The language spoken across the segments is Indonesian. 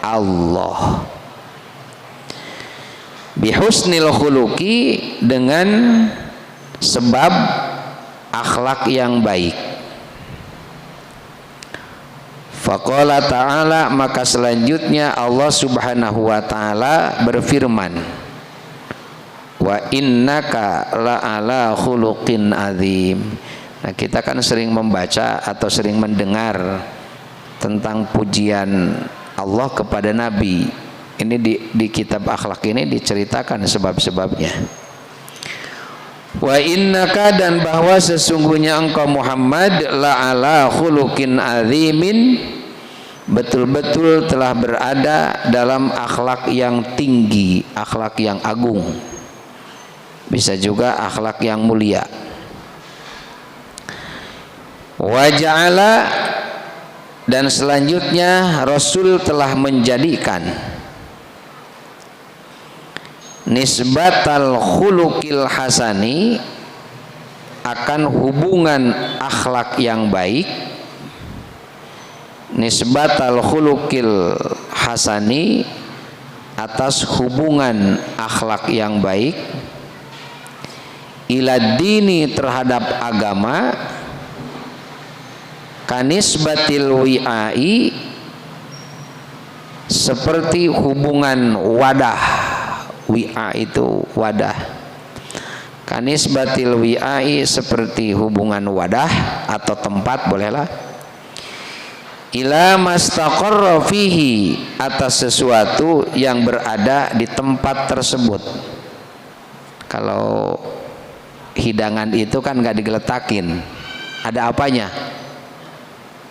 Allah. Bihusnil khuluqi, dengan sebab akhlak yang baik. Faqala ta'ala, maka selanjutnya Allah subhanahu wa ta'ala berfirman, wa innaka la'ala khuluqin azim. Nah, kita kan sering membaca atau sering mendengar tentang pujian Allah kepada Nabi. Ini di kitab akhlak ini diceritakan sebab-sebabnya. Wa innaka, dan bahwa sesungguhnya engkau Muhammad la'ala khuluqin azimin, betul-betul telah berada dalam akhlak yang tinggi, akhlak yang agung, bisa juga akhlak yang mulia. Wa ja'ala, dan selanjutnya Rasul telah menjadikan nisbatal khuluqil hasani, akan hubungan akhlak yang baik, nisbatal khuluqil hasani, atas hubungan akhlak yang baik, ila dini, terhadap agama, kanisbatil wi'ai, seperti hubungan wadah. Wi'a itu wadah. Kanisbatil wi'ai, seperti hubungan wadah atau tempat, bolehlah. Ila mastaqarra fihi, atas sesuatu yang berada di tempat tersebut. Kalau hidangan itu kan nggak digeletakin, ada apanya?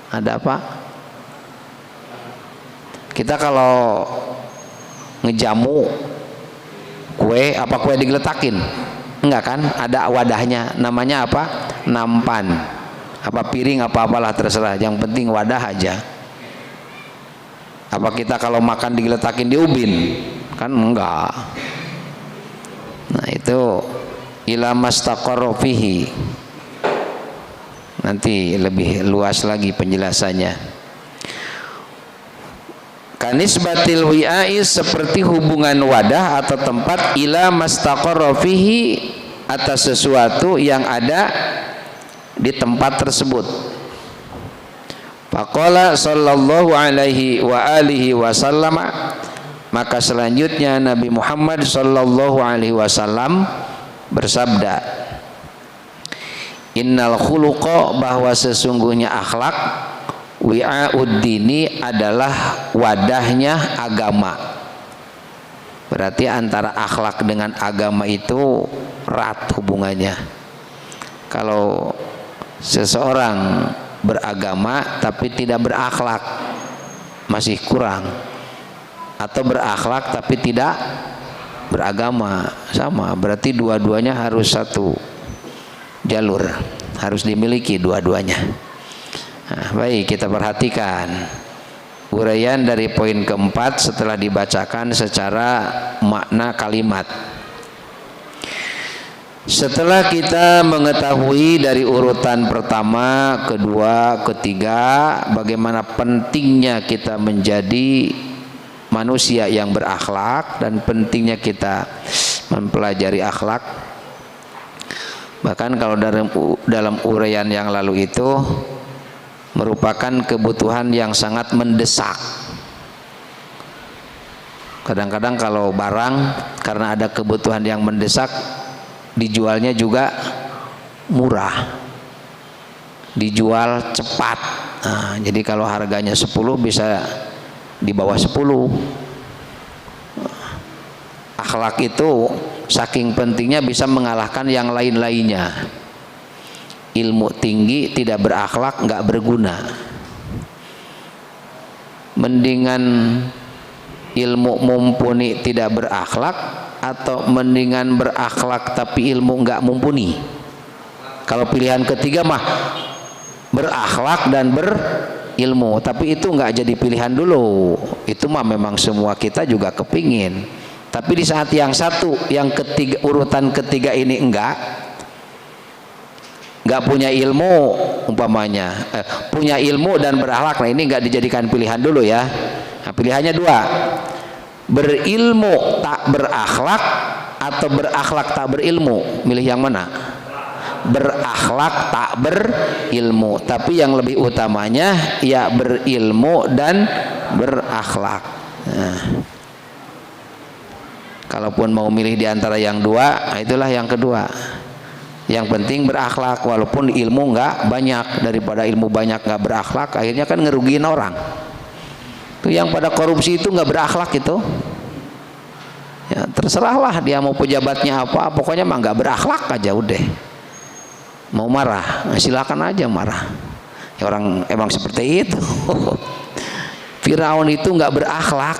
Ada apa? Kita kalau ngejamu kue, apa kue digeletakin? Enggak kan? Ada wadahnya, namanya apa? Nampan, apa piring, apa apalah terserah, yang penting wadah aja. Apa kita kalau makan digeletakin di ubin? Kan enggak. Nah, itu ila mastaqarra fihi. Nanti lebih luas lagi penjelasannya. Kanisbatil wi'ai, seperti hubungan wadah atau tempat, ila mastaqarra fihi, atas sesuatu yang ada di tempat tersebut. Faqala sallallahu alaihi wa alihi wasallam, maka selanjutnya Nabi Muhammad sallallahu alaihi wasallam bersabda, innal khuluqa, bahwa sesungguhnya akhlak, wi'auddini, adalah wadahnya agama. Berarti antara akhlak dengan agama itu erat hubungannya. Kalau seseorang beragama tapi tidak berakhlak, masih kurang. Atau berakhlak tapi tidak beragama, sama. Berarti dua-duanya harus satu jalur, harus dimiliki dua-duanya. Nah, baik, kita perhatikan uraian dari poin keempat setelah dibacakan secara makna kalimat. Setelah kita mengetahui dari urutan pertama, kedua, ketiga, bagaimana pentingnya kita menjadi manusia yang berakhlak dan pentingnya kita mempelajari akhlak. Bahkan kalau dalam uraian yang lalu itu merupakan kebutuhan yang sangat mendesak. Kadang-kadang kalau barang karena ada kebutuhan yang mendesak, dijualnya juga murah, dijual cepat. Nah, jadi kalau harganya 10 bisa di bawah 10. Akhlak itu saking pentingnya bisa mengalahkan yang lain-lainnya. Ilmu tinggi tidak berakhlak nggak berguna. Mendingan ilmu mumpuni tidak berakhlak, atau mendingan berakhlak tapi ilmu nggak mumpuni? Kalau pilihan ketiga mah berakhlak dan berilmu, tapi itu nggak jadi pilihan dulu. Itu mah memang semua kita juga kepingin. Tapi di saat yang satu, yang ketiga, urutan ketiga ini nggak punya ilmu, umpamanya punya ilmu dan berakhlak, nah ini nggak dijadikan pilihan dulu ya. Nah, pilihannya dua, berilmu tak berakhlak atau berakhlak tak berilmu. Milih yang mana? Berakhlak tak berilmu. Tapi yang lebih utamanya ya berilmu dan berakhlak. Nah, kalaupun mau milih di antara yang dua, itulah yang kedua. Yang penting berakhlak, walaupun ilmu nggak banyak. Daripada ilmu banyak nggak berakhlak, akhirnya kan ngerugiin orang. Itu yang pada korupsi itu nggak berakhlak itu. Ya, terserahlah dia mau pejabatnya apa, pokoknya mah nggak berakhlak aja udah. Mau marah, silakan aja marah. Ya, orang emang seperti itu. Firaun itu nggak berakhlak.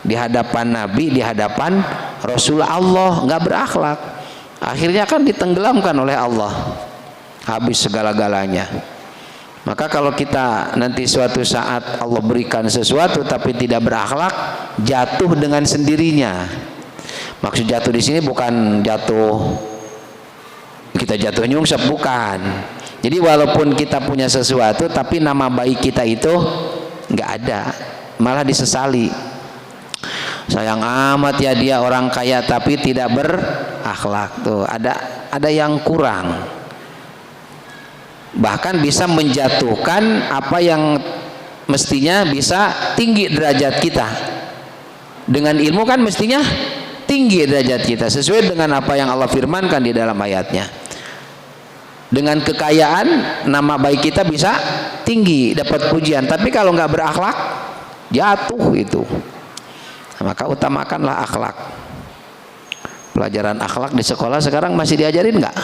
Di hadapan Nabi, di hadapan Rasul Allah, nggak berakhlak. Akhirnya kan ditenggelamkan oleh Allah, habis segala-galanya. Maka kalau kita nanti suatu saat Allah berikan sesuatu tapi tidak berakhlak, jatuh dengan sendirinya. Maksud jatuh di sini bukan jatuh kita jatuh nyungsep, bukan. Jadi walaupun kita punya sesuatu tapi nama baik kita itu nggak ada, malah disesali. Sayang amat ya dia orang kaya tapi tidak berakhlak. Tuh ada yang kurang. Bahkan bisa menjatuhkan apa yang mestinya bisa tinggi derajat kita. Dengan ilmu kan mestinya tinggi derajat kita sesuai dengan apa yang Allah firmankan di dalam ayatnya. Dengan kekayaan nama baik kita bisa tinggi, dapat pujian. Tapi kalau nggak berakhlak, jatuh itu. Nah, maka utamakanlah akhlak. Pelajaran akhlak di sekolah sekarang masih diajarin nggak?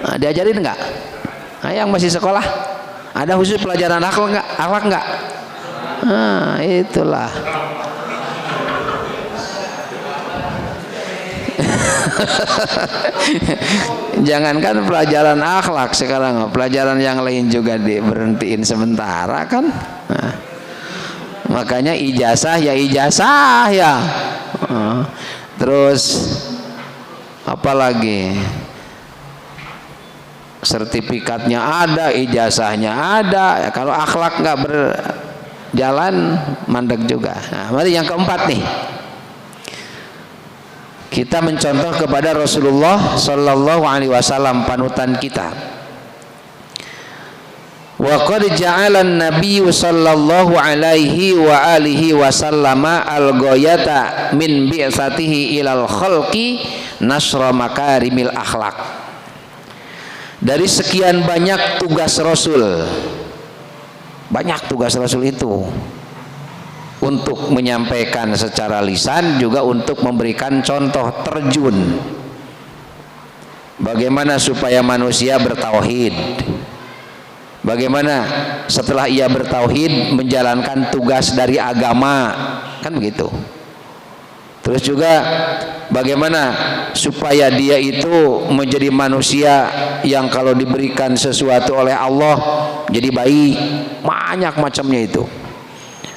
Nah, diajarin nggak? Nah, yang masih sekolah ada khusus pelajaran akhlak nggak? Akhlak nggak? Nah, itulah. Jangankan pelajaran akhlak sekarang, pelajaran yang lain juga diberhentiin sementara kan. Nah, makanya ijazah ya ijazah ya. Terus apalagi sertifikatnya ada, ijazahnya ada. Ya, kalau akhlak nggak berjalan mandek juga. Nah, mari yang keempat nih. Kita mencontoh kepada Rasulullah Sallallahu Alaihi Wasallam, panutan kita. Wa qad ja'ala an-nabiy sallallahu alaihi wa alihi wasallama al-ghayata min bi'tsatihi ilal khalqi nasra makarimil akhlak. Dari sekian banyak tugas Rasul, banyak tugas Rasul itu untuk menyampaikan secara lisan, juga untuk memberikan contoh terjun bagaimana supaya manusia bertauhid, bagaimana setelah ia bertauhid menjalankan tugas dari agama, kan begitu. Terus juga bagaimana supaya dia itu menjadi manusia yang kalau diberikan sesuatu oleh Allah jadi baik, banyak macamnya itu.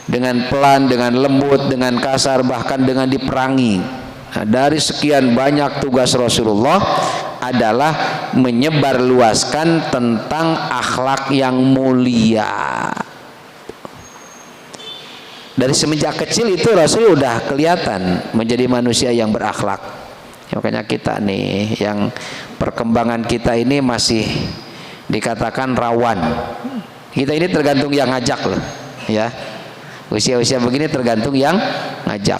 Dengan pelan, dengan lembut, dengan kasar, bahkan dengan diperangi. Nah, dari sekian banyak tugas Rasulullah adalah menyebarluaskan tentang akhlak yang mulia. Dari semenjak kecil itu Rasul udah kelihatan menjadi manusia yang berakhlak. Ya, makanya kita nih yang perkembangan kita ini masih dikatakan rawan. Kita ini tergantung yang ngajak loh, ya. Usia-usia begini tergantung yang ngajak.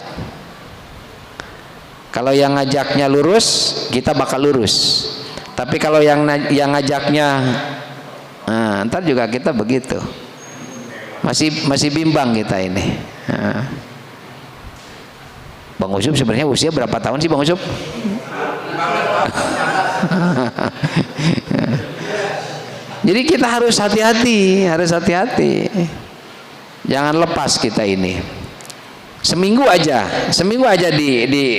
Kalau yang ngajaknya lurus, kita bakal lurus. Tapi kalau yang ngajaknya, nah, ntar juga kita begitu. Masih bimbang kita ini. Nah. Bang Ucup sebenarnya usia berapa tahun sih Bang Ucup? Jadi kita harus hati-hati, Jangan lepas kita ini. Seminggu aja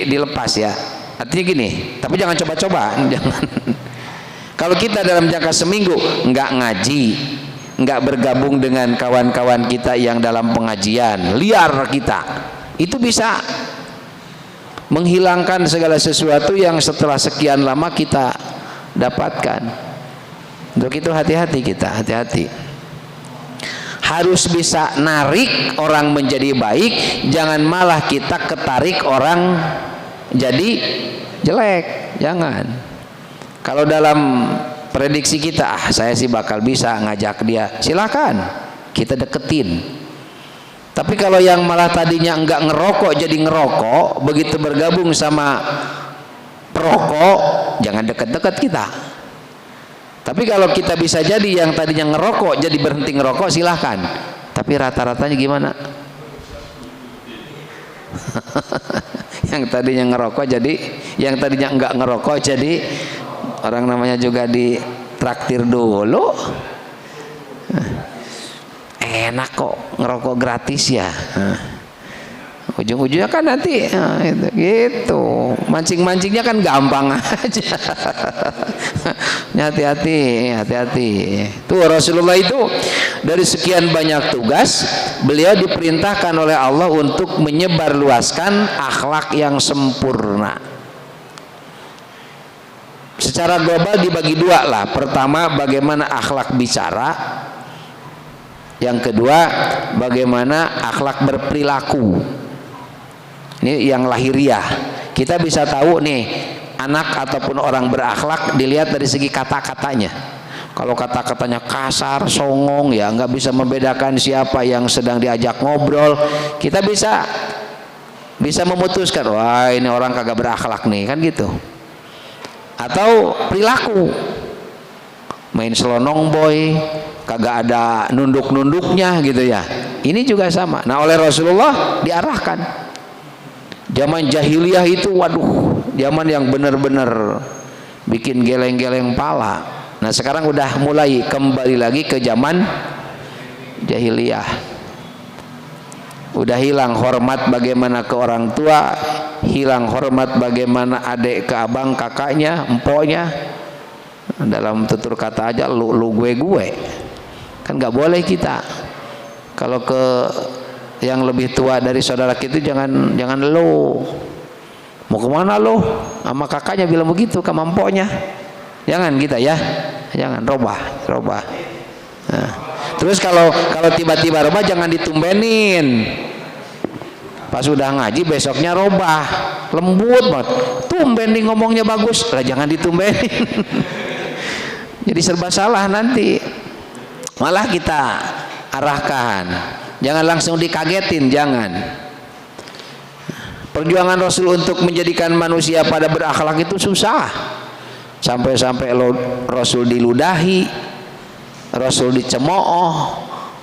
dilepas ya. Artinya gini, tapi jangan coba-coba, jangan. Kalau kita dalam jangka seminggu nggak ngaji, nggak bergabung dengan kawan-kawan kita yang dalam pengajian, liar kita, itu bisa menghilangkan segala sesuatu yang setelah sekian lama kita dapatkan. Untuk itu hati-hati kita, hati-hati. harus bisa narik orang menjadi baik, jangan malah kita ketarik orang jadi jelek. Jangan. Kalau dalam prediksi kita, saya sih bakal bisa ngajak dia, silakan kita deketin. Tapi kalau yang malah tadinya enggak ngerokok jadi ngerokok, begitu bergabung sama perokok, jangan deket-deket kita. Tapi kalau kita bisa jadi yang tadinya ngerokok jadi berhenti ngerokok, silahkan. Tapi rata-ratanya gimana? Yang tadinya ngerokok jadi, yang tadinya enggak ngerokok jadi, orang namanya juga ditraktir dulu. Enak kok ngerokok gratis ya. Ujung-ujungnya kan nanti gitu. Mancing-mancingnya kan gampang aja. Hati-hati. Tuh Rasulullah itu dari sekian banyak tugas, beliau diperintahkan oleh Allah untuk menyebarluaskan akhlak yang sempurna. Secara global dibagi dua lah. Pertama, bagaimana akhlak bicara. Yang kedua, bagaimana akhlak berperilaku. Ini yang lahiriah. Kita bisa tahu nih anak ataupun orang berakhlak dilihat dari segi kata-katanya. Kalau kata-katanya kasar, songong, ya nggak bisa membedakan siapa yang sedang diajak ngobrol. Kita bisa memutuskan, wah ini orang kagak berakhlak nih, kan gitu. Atau perilaku, main selonong boy, kagak ada nunduk-nunduknya gitu ya. Ini juga sama. Nah, oleh Rasulullah diarahkan. Zaman jahiliyah itu, waduh, zaman yang benar-benar bikin geleng-geleng pala. Nah, sekarang udah mulai kembali lagi ke zaman jahiliyah. Udah hilang hormat bagaimana ke orang tua, hilang hormat bagaimana adik ke abang, kakaknya, empoknya. Dalam tutur kata aja lu gue kan nggak boleh kita. Kalau ke yang lebih tua dari saudara kita jangan lo. Mau kemana lo? Sama kakaknya bilang begitu, ke empoknya. Jangan kita ya, jangan robah. Nah, terus kalau tiba-tiba robah jangan ditumbenin. Pas sudah ngaji besoknya robah, lembut banget. Tumben nih ngomongnya bagus, lah jangan ditumbenin. Jadi serba salah nanti. Malah kita arahkan. Jangan langsung dikagetin, jangan. Perjuangan Rasul untuk menjadikan manusia pada berakhlak itu susah. Sampai-sampai Rasul diludahi, Rasul dicemooh,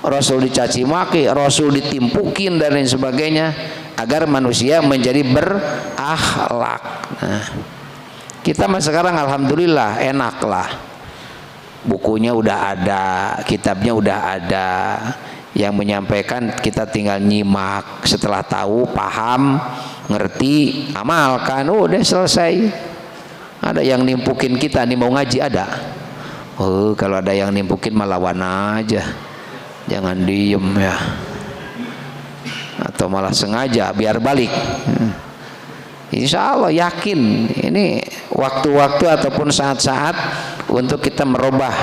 Rasul dicaci maki, Rasul ditimpukin dan lain sebagainya agar manusia menjadi berakhlak. Nah, kita mah sekarang alhamdulillah enak lah. Bukunya udah ada, kitabnya udah ada. Yang menyampaikan kita tinggal nyimak, setelah tahu, paham, ngerti, amalkan, udah selesai. Ada yang nimpukin kita nih mau ngaji, ada. Oh, kalau ada yang nimpukin malah lawan aja, jangan diem ya, atau malah sengaja biar balik. Insya Allah yakin ini waktu-waktu ataupun saat-saat untuk kita merubah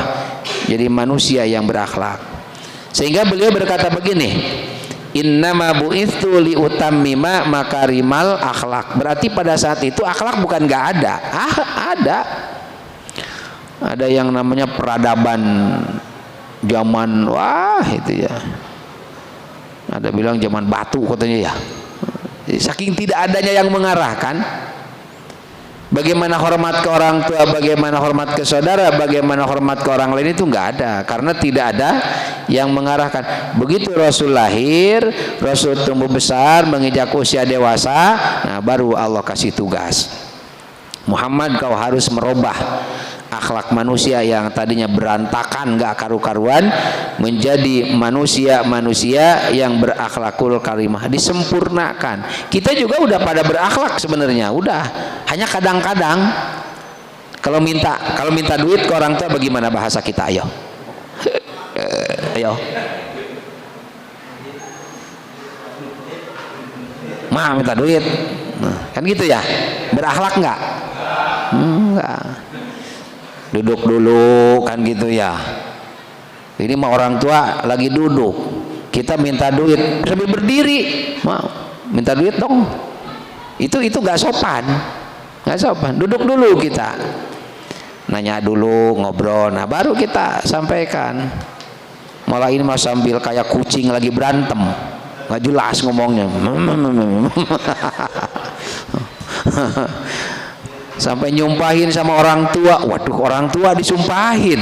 jadi manusia yang berakhlak. Sehingga beliau berkata begini, innama bu'itsu liutammima makarimal akhlak. Berarti pada saat itu akhlak bukan nggak ada. Ada yang namanya peradaban zaman, wah itu ya. Ada bilang zaman batu katanya ya. Saking tidak adanya yang mengarahkan. Bagaimana hormat ke orang tua, bagaimana hormat ke saudara, bagaimana hormat ke orang lain itu nggak ada, karena tidak ada yang mengarahkan. Begitu Rasul lahir, Rasul tumbuh besar, menginjak usia dewasa, nah baru Allah kasih tugas. Muhammad, kau harus merubah akhlak manusia yang tadinya berantakan, nggak karu-karuan, menjadi manusia yang berakhlakul karimah, disempurnakan. Kita juga udah pada berakhlak sebenarnya, udah. Hanya kadang-kadang kalau minta duit ke orang tua, bagaimana bahasa kita? Ayo, mah minta duit, kan gitu ya. Berakhlak nggak? Enggak. Duduk dulu kan gitu ya. Ini mah orang tua lagi duduk, kita minta duit sambil berdiri, mau minta duit dong. Itu nggak sopan, nggak sopan. Duduk dulu kita, nanya dulu, ngobrol, nah baru kita sampaikan. Malah ini mah sambil kayak kucing lagi berantem, nggak jelas ngomongnya. Sampai nyumpahin sama orang tua. Waduh, orang tua disumpahin.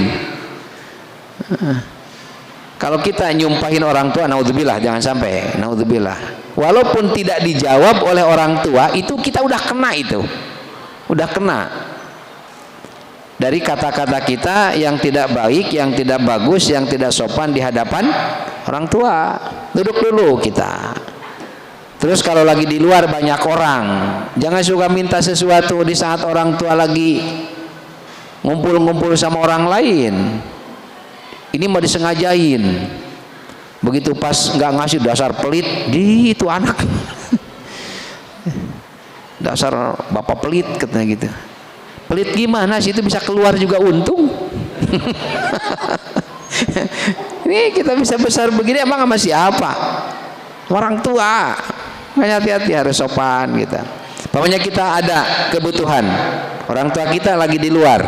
Kalau kita nyumpahin orang tua, naudzubillah, jangan sampai, naudzubillah. Walaupun tidak dijawab oleh orang tua, itu kita udah kena, itu udah kena dari kata-kata kita yang tidak baik, yang tidak bagus, yang tidak sopan di hadapan orang tua. Duduk dulu kita. Terus kalau lagi di luar banyak orang, jangan suka minta sesuatu di saat orang tua lagi ngumpul-ngumpul sama orang lain. Ini mau disengajain. Begitu pas nggak ngasih, dasar pelit, di itu anak. Dasar bapak pelit katanya gitu. Pelit gimana sih, itu bisa keluar juga untung. Ini kita bisa besar begini emang sama siapa? Orang tua. Makanya hati-hati, harus sopan kita. Pokoknya kita ada kebutuhan, orang tua kita lagi di luar,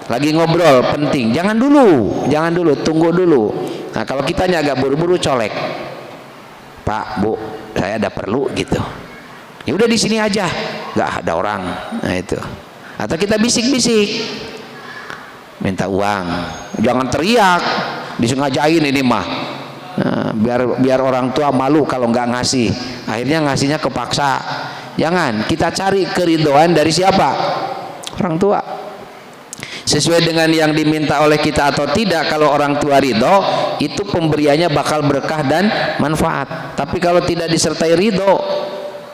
lagi ngobrol penting, jangan dulu, tunggu dulu. Nah kalau kitanya agak buru-buru colek, Pak, Bu, saya ada perlu gitu. Ya udah di sini aja, nggak ada orang. Nah itu. Atau kita bisik-bisik, minta uang, jangan teriak, disengajain ini mah. Nah, biar orang tua malu kalau nggak ngasih, akhirnya ngasihnya kepaksa. Jangan, kita cari keridhaan dari siapa? Orang tua. Sesuai dengan yang diminta oleh kita atau tidak. Kalau orang tua ridho, itu pemberiannya bakal berkah dan manfaat. Tapi kalau tidak disertai ridho,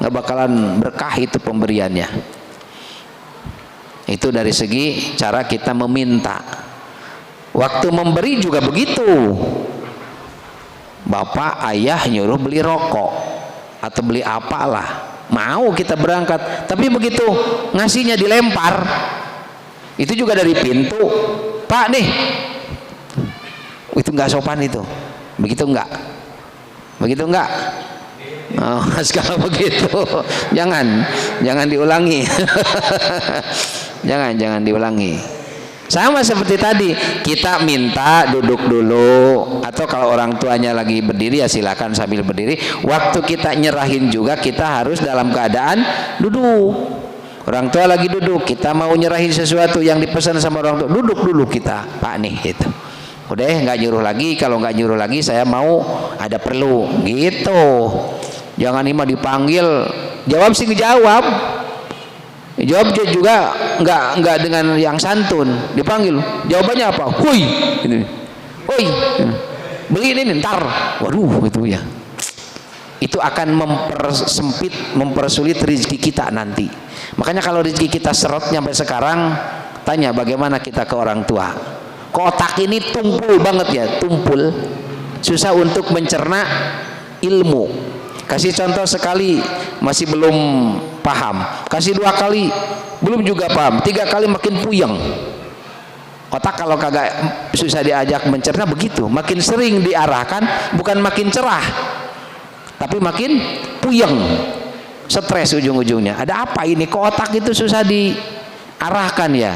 nggak bakalan berkah itu pemberiannya. Itu dari segi cara kita meminta. Waktu memberi juga begitu. Bapak, ayah nyuruh beli rokok atau beli apalah, mau kita berangkat, tapi begitu ngasihnya dilempar. Itu juga dari pintu, Pak nih, itu nggak sopan itu. Begitu nggak? Begitu nggak? Oh, kalau begitu jangan diulangi. jangan diulangi. Sama seperti tadi, kita minta duduk dulu, atau kalau orang tuanya lagi berdiri ya silakan sambil berdiri. Waktu kita nyerahin juga kita harus dalam keadaan duduk. Orang tua lagi duduk, kita mau nyerahin sesuatu yang dipesan sama orang tua, duduk dulu kita, Pak nih gitu. Udah nggak nyuruh lagi, kalau nggak nyuruh lagi saya mau ada perlu gitu. Jangan ima dipanggil jawab sih ngejawab. Jawab juga nggak dengan yang santun, dipanggil jawabannya apa? Hui, ini, hui, beli ini ntar, waduh itu ya, itu akan mempersempit, mempersulit rezeki kita nanti. Makanya kalau rezeki kita serot sampai sekarang, tanya bagaimana kita ke orang tua. Kotak ini tumpul banget ya, tumpul, susah untuk mencerna ilmu. Kasih contoh sekali masih belum paham, kasih 2 kali belum juga paham, 3 kali makin puyeng. Otak kalau kagak susah diajak mencerna begitu, makin sering diarahkan bukan makin cerah, tapi makin puyeng, stres ujung-ujungnya. Ada apa ini? Kok otak itu susah diarahkan ya?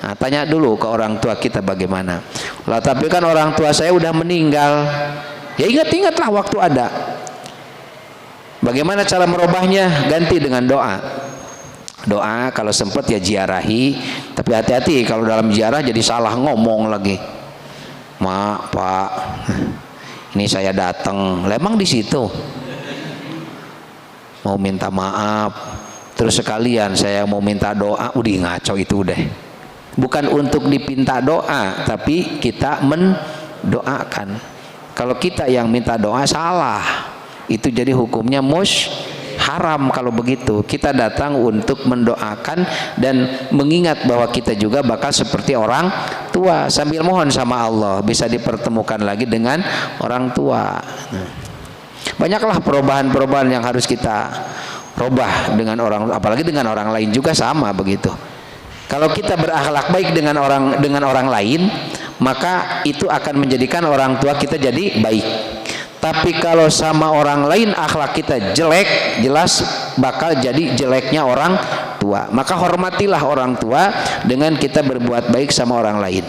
Nah, tanya dulu ke orang tua kita bagaimana. Lah tapi kan orang tua saya udah meninggal. Ya ingat-ingatlah waktu ada. Bagaimana cara merubahnya? Ganti dengan doa. Doa kalau sempat ya ziarahi, tapi hati-hati kalau dalam ziarah jadi salah ngomong lagi. Mak, Pak, ini saya datang, lemang di situ mau minta maaf, terus sekalian saya mau minta doa. Udah ngaco itu deh. Bukan untuk dipinta doa, tapi kita mendoakan. Kalau kita yang minta doa salah. Itu jadi hukumnya haram. Kalau begitu kita datang untuk mendoakan dan mengingat bahwa kita juga bakal seperti orang tua, sambil mohon sama Allah bisa dipertemukan lagi dengan orang tua. Banyaklah perubahan-perubahan yang harus kita rubah dengan orang, apalagi dengan orang lain juga sama begitu. Kalau kita berakhlak baik dengan orang lain, maka itu akan menjadikan orang tua kita jadi baik. Tapi kalau sama orang lain akhlak kita jelek, jelas bakal jadi jeleknya orang tua. Maka hormatilah orang tua dengan kita berbuat baik sama orang lain.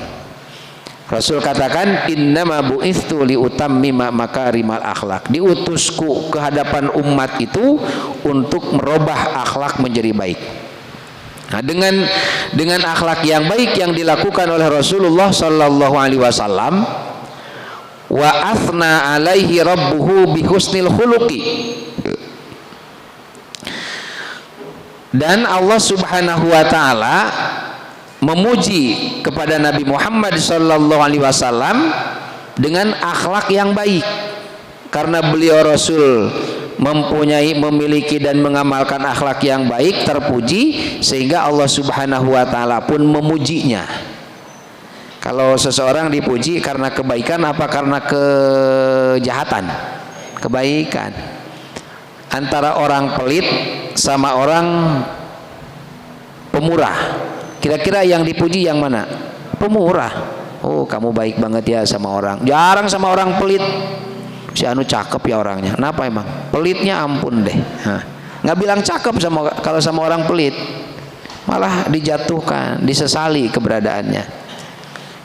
Rasul katakan, innama bu'itstu liutammima makarimal akhlak. Diutusku ke hadapan umat itu untuk merubah akhlak menjadi baik. Nah, dengan akhlak yang baik yang dilakukan oleh Rasulullah sallallahu alaihi wasallam, wa athna alaihi rabbuhu bihusnil khuluqi, dan Allah Subhanahu wa taala memuji kepada Nabi Muhammad sallallahu alaihi wasallam dengan akhlak yang baik, karena beliau Rasul memiliki dan mengamalkan akhlak yang baik, terpuji, sehingga Allah Subhanahu wa taala pun memujinya. Kalau seseorang dipuji karena kebaikan apa karena kejahatan? Kebaikan. Antara orang pelit sama orang pemurah, kira-kira yang dipuji yang mana? Pemurah. Oh, kamu baik banget ya sama orang. Jarang sama orang pelit. Si anu cakep ya orangnya. Kenapa emang? Pelitnya ampun deh. Nggak bilang cakep kalau sama orang pelit, malah dijatuhkan, disesali keberadaannya.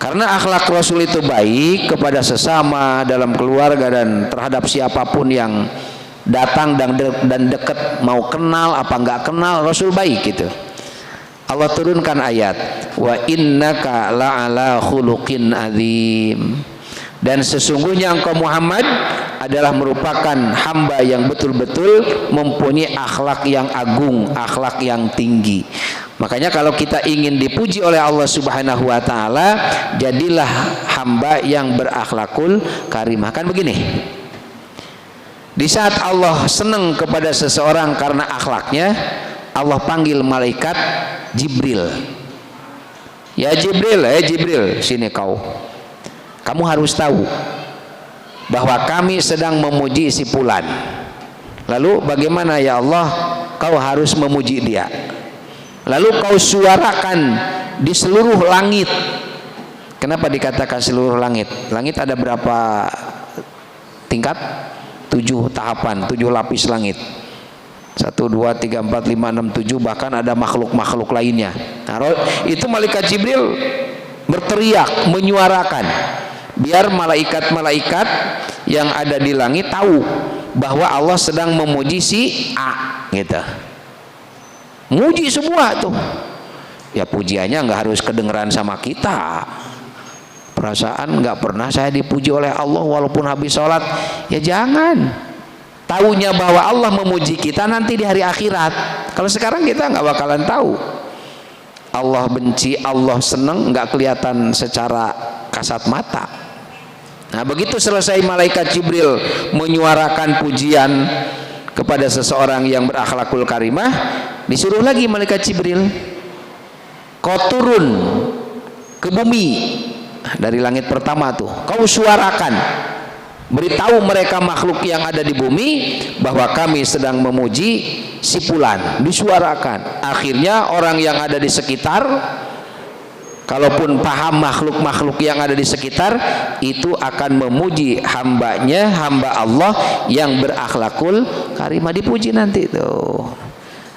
Karena akhlak Rasul itu baik kepada sesama, dalam keluarga, dan terhadap siapapun yang datang dan dekat, mau kenal apa nggak kenal, Rasul baik gitu. Allah turunkan ayat, wa innaka la'ala khuluqin azim. Dan sesungguhnya engkau Muhammad adalah merupakan hamba yang betul-betul mempunyai akhlak yang agung, akhlak yang tinggi. Makanya kalau kita ingin dipuji oleh Allah Subhanahu wa taala, jadilah hamba yang berakhlakul karimah. Kan begini, di saat Allah senang kepada seseorang karena akhlaknya, Allah panggil malaikat Jibril. Ya Jibril, Jibril, sini kau. Kamu harus tahu bahwa kami sedang memuji si fulan. Lalu bagaimana ya Allah, kau harus memuji dia. Lalu kau suarakan di seluruh langit. Kenapa dikatakan seluruh langit? Langit ada berapa tingkat? 7 tahapan, 7 lapis langit. 1, 2, 3, 4, 5, 6, 7, bahkan ada makhluk-makhluk lainnya. Nah, itu malaikat Jibril berteriak, menyuarakan, biar malaikat-malaikat yang ada di langit tahu bahwa Allah sedang memuji si A gitu. Muji semua tuh. Ya pujiannya nggak harus kedengeran sama kita. Perasaan nggak pernah saya dipuji oleh Allah walaupun habis sholat. Ya jangan. Taunya bahwa Allah memuji kita nanti di hari akhirat. Kalau sekarang kita nggak bakalan tahu. Allah benci, Allah seneng, nggak kelihatan secara kasat mata. Nah, begitu selesai malaikat Jibril menyuarakan pujian kepada seseorang yang berakhlakul karimah, disuruh lagi malaikat Jibril, kau turun ke bumi dari langit pertama tuh, kau suarakan, beritahu mereka makhluk yang ada di bumi bahwa kami sedang memuji si fulan. Disuarakan. Akhirnya orang yang ada di sekitar, kalaupun paham makhluk-makhluk yang ada di sekitar, itu akan memuji hambanya, hamba Allah yang berakhlakul karimah. Dipuji nanti tuh,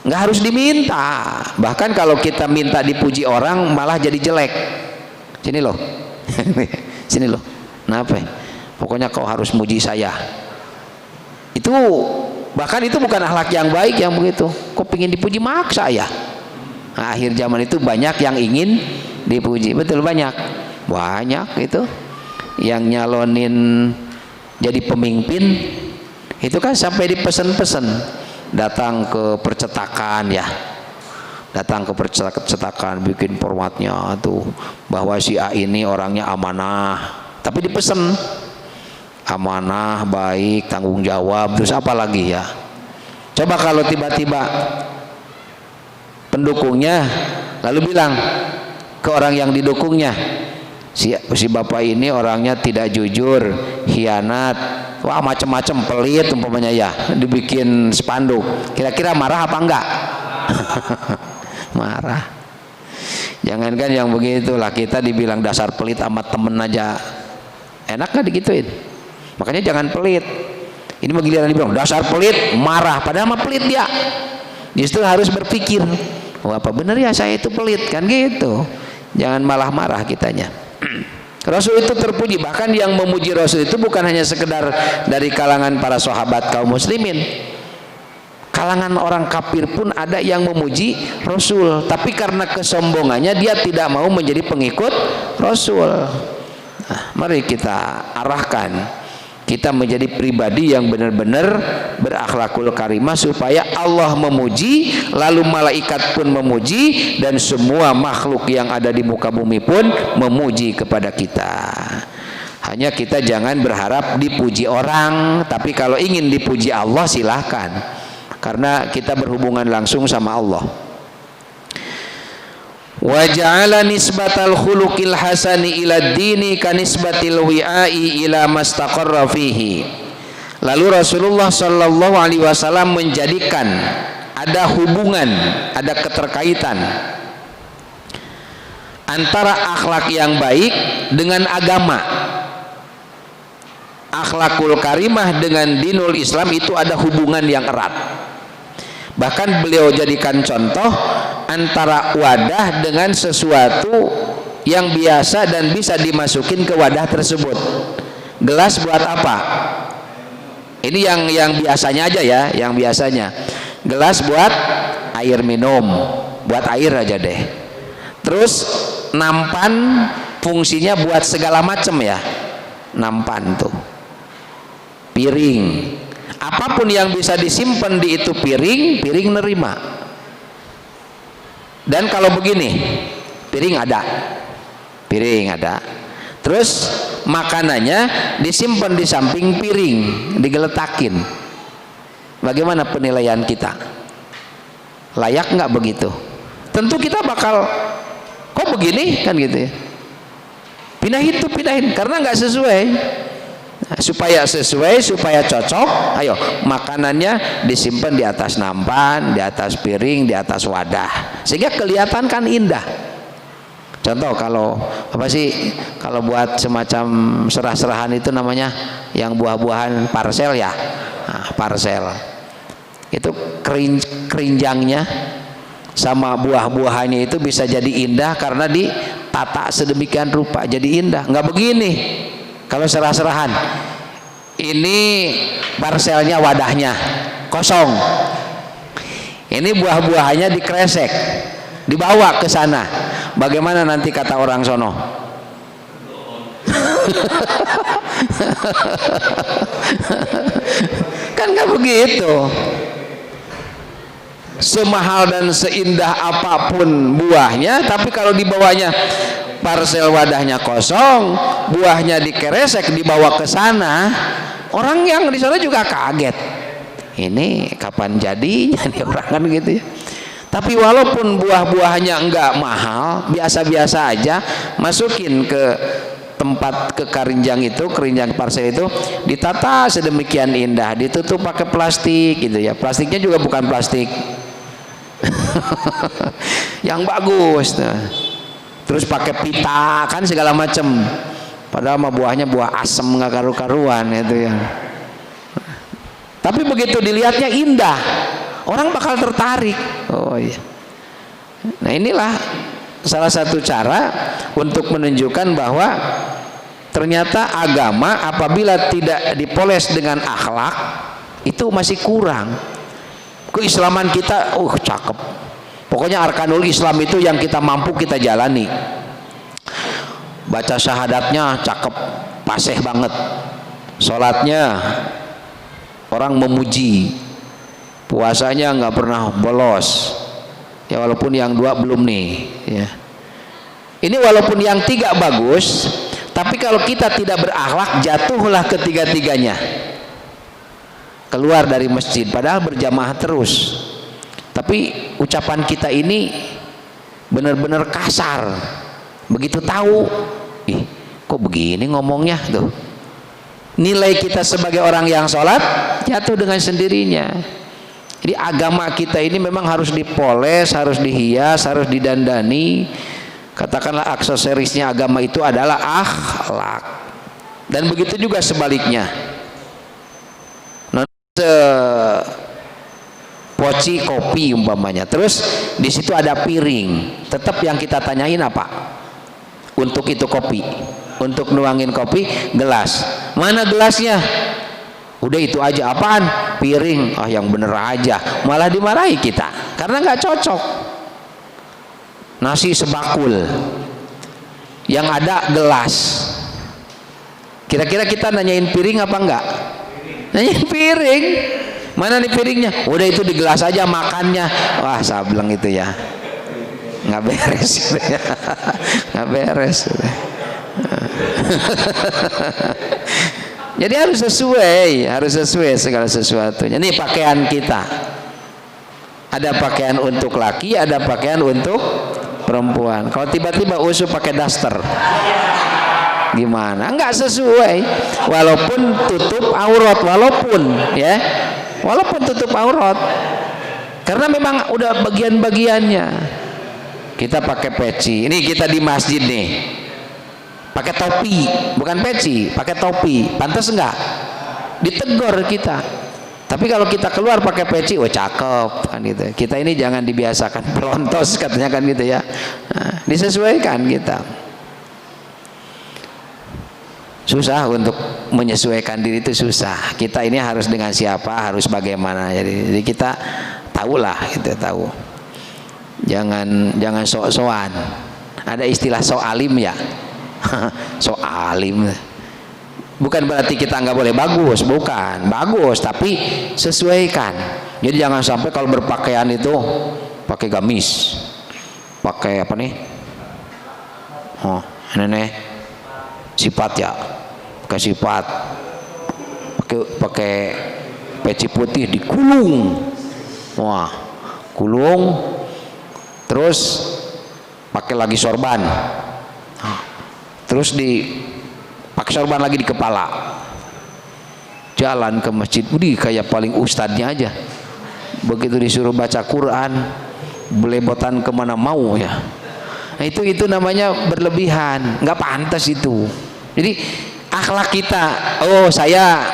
nggak harus diminta. Bahkan kalau kita minta dipuji orang malah jadi jelek. Sini loh. Sini loh. Kenapa? Pokoknya kau harus muji saya. Itu bahkan itu bukan akhlak yang baik yang begitu. Kau pingin dipuji maksa ya. Nah, akhir zaman itu banyak yang ingin dipuji, betul, banyak itu yang nyalonin jadi pemimpin itu kan sampai dipesen-pesen datang ke percetakan ya, datang ke percetakan bikin formatnya tuh bahwa si A ini orangnya amanah, tapi dipesen amanah, baik, tanggung jawab, terus apa lagi ya. Coba kalau tiba-tiba pendukungnya lalu bilang ke orang yang didukungnya, si bapak ini orangnya tidak jujur, khianat, wah macam-macam, pelit umpamanya ya, dibikin spanduk, kira-kira marah apa enggak? Marah. Jangankan yang begitulah, kita dibilang dasar pelit sama temen aja enak gak digituin? Makanya jangan pelit. Ini giliran dibilang dasar pelit, marah, padahal mah pelit dia. Justru harus berpikir, oh apa benar ya saya itu pelit, kan gitu. Jangan malah marah kitanya. Rasul itu terpuji, bahkan yang memuji Rasul itu bukan hanya sekedar dari kalangan para sahabat kaum muslimin. Kalangan orang kafir pun ada yang memuji Rasul, tapi karena kesombongannya dia tidak mau menjadi pengikut Rasul. Nah, mari kita arahkan kita menjadi pribadi yang benar-benar berakhlakul karimah, supaya Allah memuji, lalu malaikat pun memuji, dan semua makhluk yang ada di muka bumi pun memuji kepada kita. Hanya kita jangan berharap dipuji orang, tapi kalau ingin dipuji Allah silahkan, karena kita berhubungan langsung sama Allah. Wa ja'ala nisbatal khuluqil hasani ila dini kanisbatil wi'ai ila mastaqarra fihi. Lalu Rasulullah sallallahu alaihi wasallam menjadikan ada hubungan, ada keterkaitan antara akhlak yang baik dengan agama. Akhlakul karimah dengan dinul Islam itu ada hubungan yang erat. Bahkan beliau jadikan contoh antara wadah dengan sesuatu yang biasa dan bisa dimasukin ke wadah tersebut. Gelas buat apa? Ini yang biasanya aja ya, yang biasanya. Gelas buat air minum, buat air aja deh. Terus nampan fungsinya buat segala macam ya. Nampan tuh. Piring. Apapun yang bisa disimpan di itu piring, piring nerima. Dan kalau begini, piring ada, terus makanannya disimpan di samping piring, digeletakin. Bagaimana penilaian kita? Layak nggak begitu? Tentu kita bakal, kok begini kan gitu ya. Pindahin, karena nggak sesuai. Nah, supaya sesuai, supaya cocok, ayo makanannya disimpan di atas nampan, di atas piring, di atas wadah, sehingga kelihatan kan indah. Contoh kalau apa sih, kalau buat semacam serah-serahan itu namanya yang buah-buahan parsel ya, nah, parsel itu kerinjangnya sama buah-buahannya itu bisa jadi indah karena ditata sedemikian rupa, jadi indah. Nggak begini kalau serah-serahan, ini parselnya, wadahnya kosong, ini buah-buahannya dikresek, dibawa ke sana, bagaimana nanti kata orang sono? Kan nggak begitu. Semahal dan seindah apapun buahnya, tapi kalau dibawanya parsel wadahnya kosong, buahnya dikeresek dibawa ke sana, orang yang di sana juga kaget. Ini kapan jadinya nih orang kan gitu ya. Tapi walaupun buah-buahnya enggak mahal, biasa-biasa aja, masukin ke tempat, ke keranjang itu, keranjang parsel itu, ditata sedemikian indah, ditutup pakai plastik gitu ya. Plastiknya juga bukan plastik yang bagus. Terus pakai pita kan segala macam, padahal mah buahnya buah asem nggak karu-karuan itu ya. Tapi begitu dilihatnya indah, orang bakal tertarik. Oh iya. Nah inilah salah satu cara untuk menunjukkan bahwa ternyata agama apabila tidak dipoles dengan akhlak itu masih kurang. Keislaman kita, cakep. Pokoknya arkanul Islam itu yang kita mampu kita jalani. Baca syahadatnya cakep, paseh banget. Sholatnya orang memuji. Puasanya nggak pernah bolos. Ya walaupun yang 2 belum nih. Ya. Ini walaupun yang 3 bagus, tapi kalau kita tidak berakhlak jatuhlah ketiga-tiganya. Keluar dari masjid, padahal berjamaah terus. Tapi ucapan kita ini benar-benar kasar. Begitu tahu, kok begini ngomongnya tuh. Nilai kita sebagai orang yang sholat jatuh dengan sendirinya. Jadi agama kita ini memang harus dipoles, harus dihias, harus didandani, Katakanlah aksesorisnya agama itu adalah akhlak. Dan begitu juga sebaliknya. Poci kopi umpamanya, terus di situ ada piring, tetap yang kita tanyain apa? Untuk itu kopi, untuk nuangin kopi, gelas. Mana gelasnya? Udah itu aja. Apaan? Piring. Ah, yang bener aja, malah dimarahi kita karena nggak cocok. Nasi sebakul, yang ada gelas. Kira-kira kita nanyain piring apa enggak? Nanyain piring. Mana nih piringnya? Udah itu di gelas aja makannya. Wah, sableng itu ya, nggak beres gitu ya. Nggak beres gitu. Jadi harus sesuai segala sesuatunya. Ini pakaian kita, ada pakaian untuk laki, ada pakaian untuk perempuan. Kalau tiba-tiba usul pakai daster, gimana? Enggak sesuai. Walaupun tutup aurat, walaupun tutup aurat, karena memang udah bagian-bagiannya. Kita pakai peci. Ini kita di masjid nih, pakai topi, bukan peci, pakai topi. Pantas enggak? Ditegur kita. Tapi kalau kita keluar pakai peci, oh cakep kan gitu. Kita ini jangan dibiasakan pelontos katanya kan gitu ya. Nah, disesuaikan kita. Susah untuk menyesuaikan diri, itu susah. Kita ini harus dengan siapa, harus bagaimana. Jadi kita tahulah, kita tahu. Jangan sok-sokan. Ada istilah sok-alim ya. Sok-alim. Bukan berarti kita nggak boleh bagus, bukan. Bagus, tapi sesuaikan. Jadi jangan sampai kalau berpakaian itu pakai gamis, pakai apa nih? Oh, ini nih sifat ya, pakai sifat, pakai peci putih dikulung, wah, kulung, terus pakai lagi sorban, terus pakai sorban lagi di kepala, jalan ke masjid, kayak paling ustadznya aja. Begitu disuruh baca Quran, belebotan kemana mau ya. Nah, itu namanya berlebihan, nggak pantas itu. Jadi akhlak kita, oh saya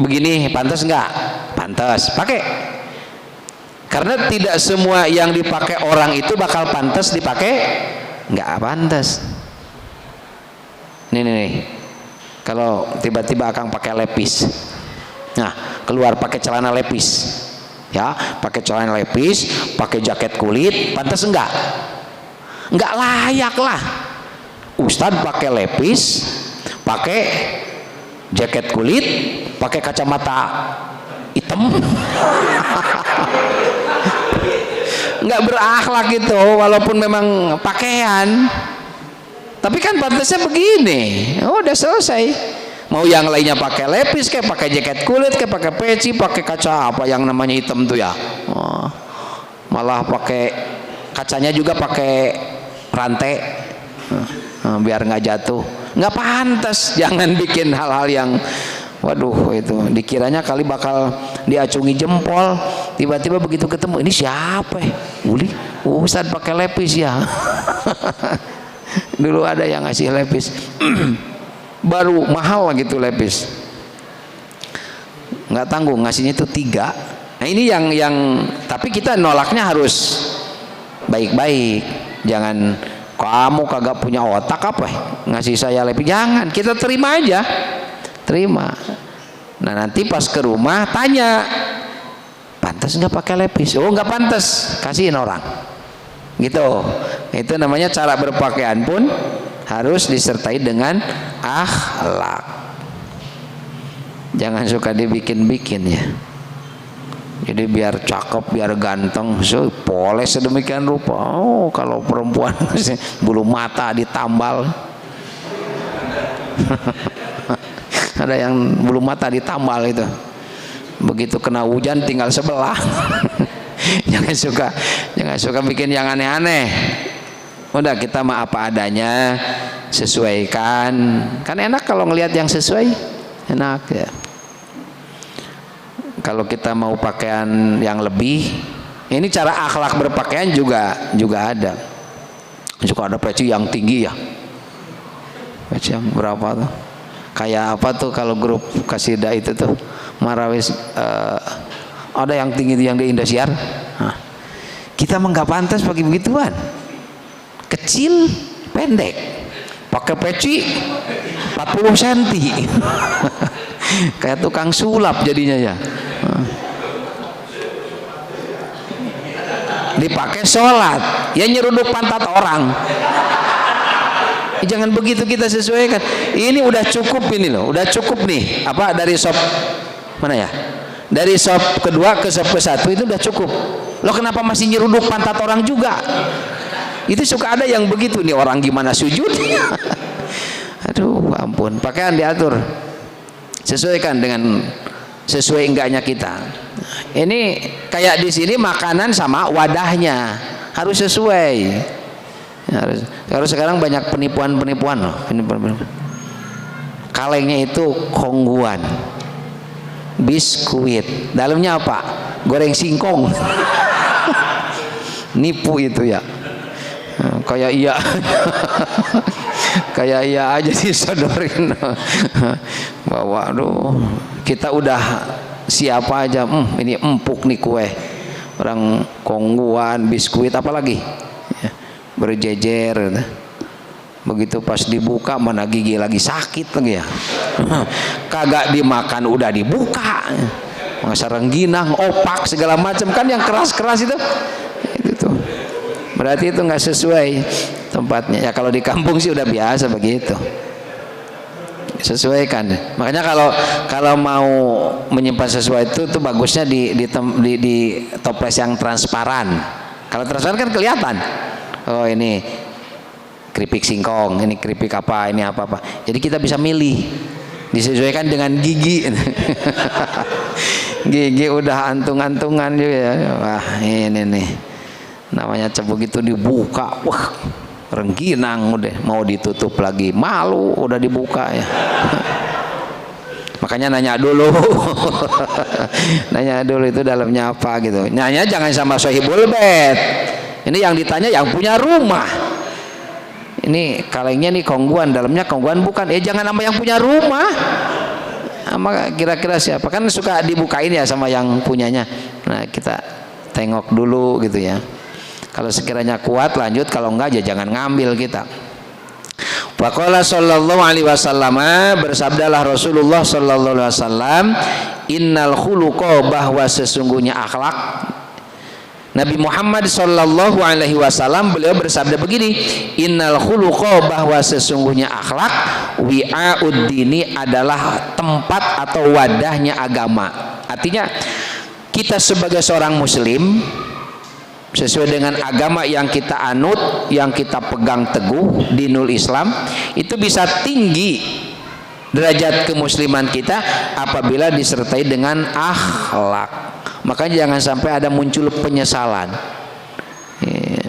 begini, pantas nggak? Pantas, pakai. Karena tidak semua yang dipakai orang itu bakal pantas dipakai, nggak pantas. Nih, kalau tiba-tiba Akang pakai lepis, nah keluar pakai celana lepis, ya, pakai celana lepis, pakai jaket kulit, pantas enggak? Enggak layak lah. Ustadz pakai lepis, pakai jaket kulit, pakai kacamata hitam, enggak berakhlak gitu, walaupun memang pakaian. Tapi kan pantasnya begini, oh, udah selesai. Mau yang lainnya pakai lepis, kayak pakai jaket kulit, kayak pakai peci, pakai kaca apa yang namanya hitam tuh ya. Oh, malah pakai kacanya juga pakai rantai, biar nggak jatuh. Nggak pantas. Jangan bikin hal-hal yang, waduh, itu dikiranya kali bakal diacungi jempol. Tiba-tiba begitu ketemu, ini siapa? Ustadz pakai lepis ya. Dulu ada yang ngasih lepis baru mahal gitu lepis, nggak tanggung, ngasihnya itu 3. Nah ini yang tapi kita nolaknya harus baik-baik. Jangan, kamu kagak punya otak apa ngasih saya lepis. Jangan, kita terima aja, terima. Nah nanti pas ke rumah tanya, pantas nggak pakai lepis? Oh nggak pantas, kasihin orang gitu. Itu namanya cara berpakaian pun harus disertai dengan akhlak. Jangan suka dibikin-bikin ya. Jadi biar cakep, biar ganteng, poles sedemikian rupa. Oh, kalau perempuan bulu mata ditambal. Ada yang bulu mata ditambal itu. Begitu kena hujan tinggal sebelah. Jangan suka bikin yang aneh-aneh. Udah, kita mah apa adanya, sesuaikan. Kan enak kalau ngelihat yang sesuai, enak ya. Kalau kita mau pakaian yang lebih, ini cara akhlak berpakaian juga ada. Suka ada peci yang tinggi ya. Peci yang berapa tuh? Kayak apa tuh kalau grup kasidah itu tuh Marawis, ada yang tinggi yang di Indosiar. Nah, kita mah nggak pantas pakai begituan. Kecil, pendek, pakai peci 40 cm. Kayak tukang sulap jadinya ya. Dipakai sholat, ya nyeruduk pantat orang. Jangan begitu, kita sesuaikan. Ini udah cukup ini loh, udah cukup nih. Apa dari sop mana ya? Dari sop kedua ke sop ke satu itu udah cukup. Lo kenapa masih nyeruduk pantat orang juga? Itu suka ada yang begitu nih, orang gimana sujud? Aduh, ampun. Pakaian diatur, sesuaikan dengan sesuai enggaknya kita. Ini kayak di sini makanan sama wadahnya harus sesuai. Harus sekarang banyak penipuan loh, penipuan. Kalengnya itu kongguan, biskuit, dalamnya apa? Goreng singkong. Nipu itu ya. Kayak iya. Kayak iya aja disodorin. Bawa, aduh, kita udah siapa aja, ini empuk nih kue, orang kongguan, biskuit, apalagi ya, berjejer. Begitu pas dibuka mana gigi lagi sakit lagi ya. Kagak dimakan udah dibuka, masa rengginang, opak segala macam kan yang keras-keras itu tuh. Berarti itu nggak sesuai tempatnya ya. Kalau di kampung sih udah biasa begitu, sesuaikan. Makanya kalau mau menyimpan sesuatu itu bagusnya di toples yang transparan. Kalau transparan kan kelihatan, oh ini keripik singkong, ini keripik apa, ini apa. Jadi kita bisa milih, disesuaikan dengan gigi. Gigi udah antung-antungan juga ya. Wah, ini nih namanya begitu dibuka, wah, rengginang, udah mau ditutup lagi malu, udah dibuka ya. Makanya nanya dulu. Nanya dulu itu dalamnya apa gitu. Nanya jangan sama sahibul bait. Ini yang ditanya yang punya rumah. Ini kalengnya nih kongguan, dalamnya kongguan bukan? Jangan sama yang punya rumah. Sama kira-kira siapa? Kan suka dibukain ya sama yang punyanya. Nah, kita tengok dulu gitu ya. Kalau sekiranya kuat lanjut, kalau enggak ya jangan ngambil kita. Waqala sallallahu alaihi wasallam, bersabdalah Rasulullah sallallahu alaihi wasallam, innal khuluqa, bahwa sesungguhnya akhlak. Nabi Muhammad sallallahu alaihi wasallam beliau bersabda begini, innal khuluqa, bahwa sesungguhnya akhlak, wi'a'ud dini, adalah tempat atau wadahnya agama. Artinya kita sebagai seorang muslim sesuai dengan agama yang kita anut, yang kita pegang teguh, dinul Islam, itu bisa tinggi derajat kemusliman kita apabila disertai dengan akhlak. Makanya jangan sampai ada muncul penyesalan.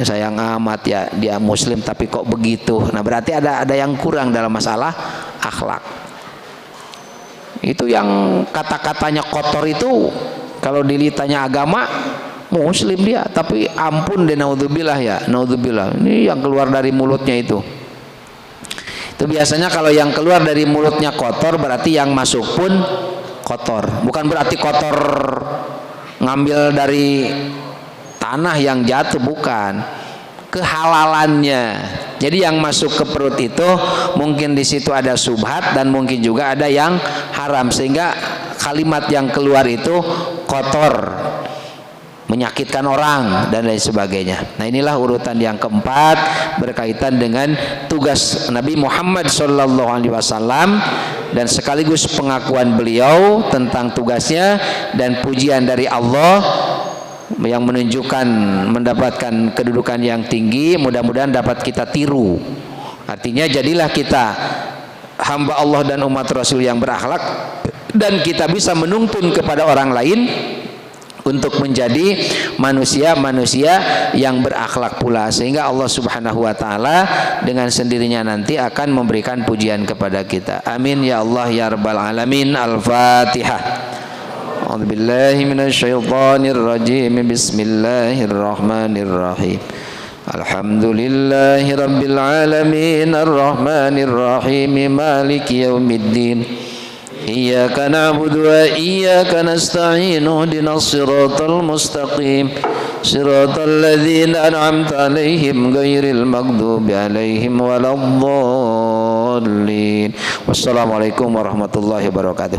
Sayang amat ya, dia muslim tapi kok begitu. Nah, berarti ada yang kurang dalam masalah akhlak. Itu yang kata-katanya kotor itu, kalau dilitanya agama, muslim dia, tapi ampun deh, naudzubillah ya, naudzubillah. Ini yang keluar dari mulutnya itu biasanya kalau yang keluar dari mulutnya kotor, berarti yang masuk pun kotor. Bukan berarti kotor ngambil dari tanah yang jatuh, bukan, kehalalannya. Jadi yang masuk ke perut itu mungkin di situ ada subhat dan mungkin juga ada yang haram, sehingga kalimat yang keluar itu kotor, menyakitkan orang dan lain sebagainya. Nah, inilah urutan yang keempat berkaitan dengan tugas Nabi Muhammad SAW dan sekaligus pengakuan beliau tentang tugasnya dan pujian dari Allah yang menunjukkan mendapatkan kedudukan yang tinggi. Mudah-mudahan dapat kita tiru. Artinya jadilah kita hamba Allah dan umat Rasul yang berakhlak, dan kita bisa menuntun kepada orang lain untuk menjadi manusia-manusia yang berakhlak pula, sehingga Allah Subhanahu wa taala dengan sendirinya nanti akan memberikan pujian kepada kita. Amin ya Allah ya rabbal alamin. Al-Fatihah. A'udzubillahi minasyaitonir rajim. Bismillahirrahmanirrahim. Alhamdulillahi rabbil alamin arrahmanir rahim maliki yaumiddin iyyaka na'budu wa iyyaka nasta'in ihdinas siratal mustaqim siratal ladzina an'amta 'alaihim ghairil maghdubi 'alaihim waladdallin. Wassalamualaikum warahmatullahi wabarakatuh.